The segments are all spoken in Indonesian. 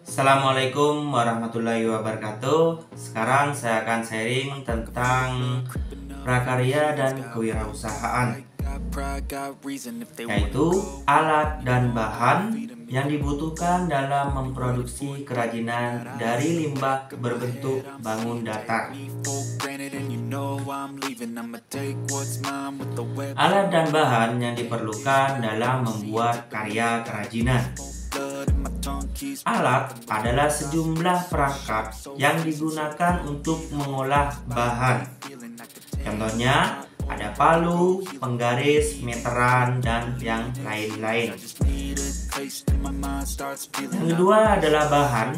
Assalamualaikum warahmatullahi wabarakatuh. Sekarang saya akan sharing tentang prakarya dan kewirausahaan, yaitu alat dan bahan yang dibutuhkan dalam memproduksi kerajinan dari limbah berbentuk bangun datar. Alat dan bahan yang diperlukan dalam membuat karya kerajinan. Alat adalah sejumlah perangkat yang digunakan untuk mengolah bahan. Contohnya ada palu, penggaris, meteran, dan yang lain-lain. Yang kedua adalah bahan,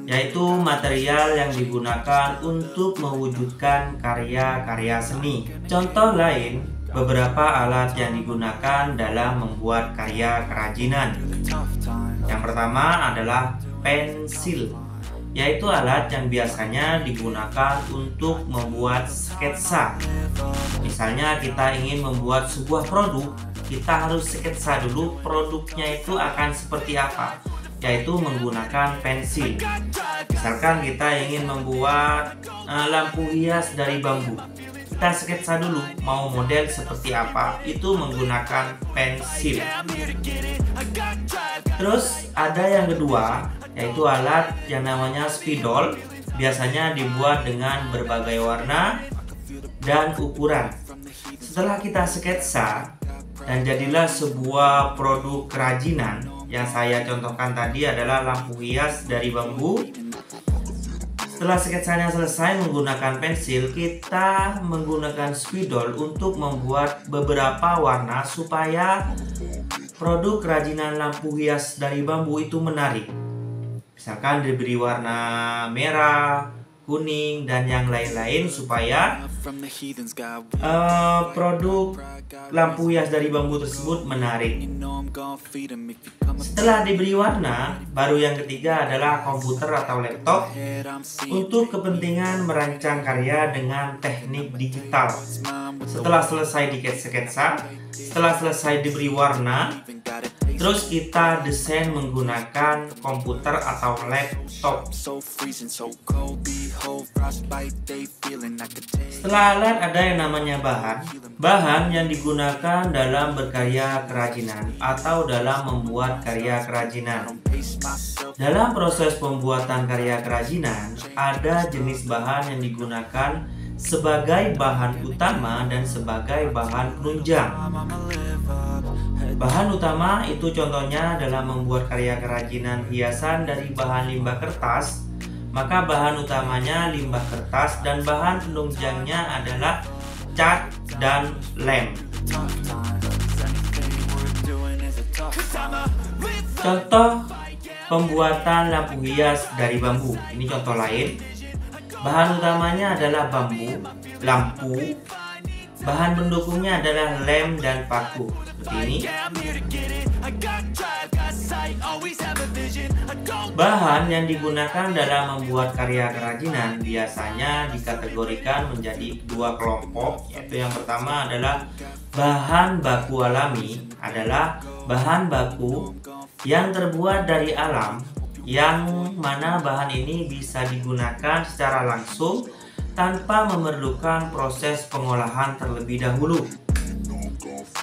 yaitu material yang digunakan untuk mewujudkan karya-karya seni. Contoh lain, beberapa alat yang digunakan dalam membuat karya kerajinan. Yang pertama adalah pensil, yaitu alat yang biasanya digunakan untuk membuat sketsa. Misalnya kita ingin membuat sebuah produk, kita harus sketsa dulu produknya itu akan seperti apa, yaitu menggunakan pensil. Misalkan kita ingin membuat lampu hias dari bambu, kita sketsa dulu mau model seperti apa, itu menggunakan pensil. Terus ada yang kedua, yaitu alat yang namanya spidol, biasanya dibuat dengan berbagai warna dan ukuran. Setelah kita sketsa dan jadilah sebuah produk kerajinan, yang saya contohkan tadi adalah lampu hias dari bambu. Setelah sketsanya selesai menggunakan pensil, kita menggunakan spidol untuk membuat beberapa warna supaya produk kerajinan lampu hias dari bambu itu menarik. Misalkan diberi warna merah, kuning, dan yang lain-lain supaya produk lampu hias dari bambu tersebut menarik. Setelah diberi warna, baru yang ketiga adalah komputer atau laptop untuk kepentingan merancang karya dengan teknik digital. Setelah selesai sketsa, setelah selesai diberi warna, terus kita desain menggunakan komputer atau laptop. Setelah alat ada yang namanya bahan. Bahan yang digunakan dalam berkarya kerajinan atau dalam membuat karya kerajinan. Dalam proses pembuatan karya kerajinan, ada jenis bahan yang digunakan sebagai bahan utama dan sebagai bahan penunjang. Bahan utama itu contohnya dalam membuat karya kerajinan hiasan dari bahan limbah kertas, maka bahan utamanya limbah kertas dan bahan penunjangnya adalah cat dan lem. Contoh pembuatan lampu hias dari bambu. Ini contoh lain. Bahan utamanya adalah bambu, lampu. Bahan pendukungnya adalah lem dan paku. Seperti ini. Bahan yang digunakan dalam membuat karya kerajinan biasanya dikategorikan menjadi dua kelompok, yaitu yang pertama adalah bahan baku alami, adalah bahan baku yang terbuat dari alam, yang mana bahan ini bisa digunakan secara langsung tanpa memerlukan proses pengolahan terlebih dahulu.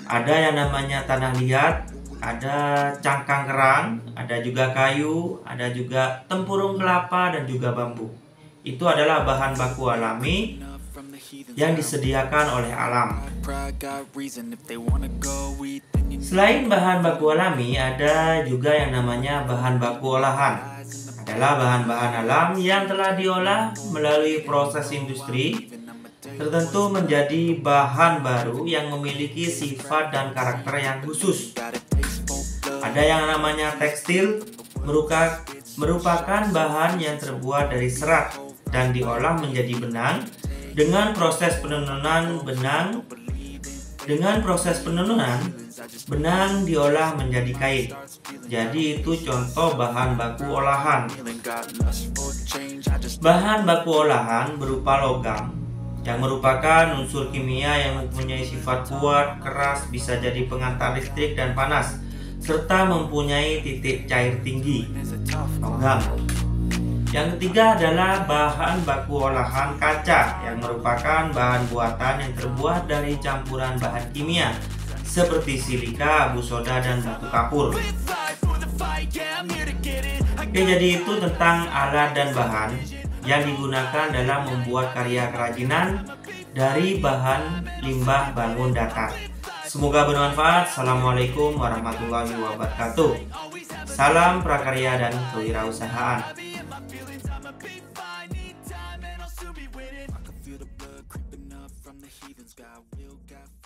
Ada yang namanya tanah liat, ada cangkang kerang, ada juga kayu, ada juga tempurung kelapa dan juga bambu. Itu adalah bahan baku alami yang disediakan oleh alam. Selain bahan baku alami, ada juga yang namanya bahan baku olahan. Adalah bahan-bahan alam yang telah diolah melalui proses industri tertentu menjadi bahan baru yang memiliki sifat dan karakter yang khusus. Ada yang namanya tekstil, merupakan bahan yang terbuat dari serat dan diolah menjadi benang. Dengan proses penenunan benang diolah menjadi kain. Jadi itu contoh bahan baku olahan. Bahan baku olahan berupa logam yang merupakan unsur kimia yang mempunyai sifat kuat, keras, bisa jadi pengantar listrik dan panas. serta mempunyai titik cair tinggi, logam. Yang ketiga adalah bahan baku olahan kaca yang merupakan bahan buatan yang terbuat dari campuran bahan kimia seperti silika, abu soda, dan batu kapur. Oke, jadi itu tentang alat dan bahan yang digunakan dalam membuat karya kerajinan dari bahan limbah bangun datar. Semoga bermanfaat. Assalamualaikum warahmatullahi wabarakatuh. Salam prakarya dan kewirausahaan. Feel the blood creeping up from the heathens. Got will, got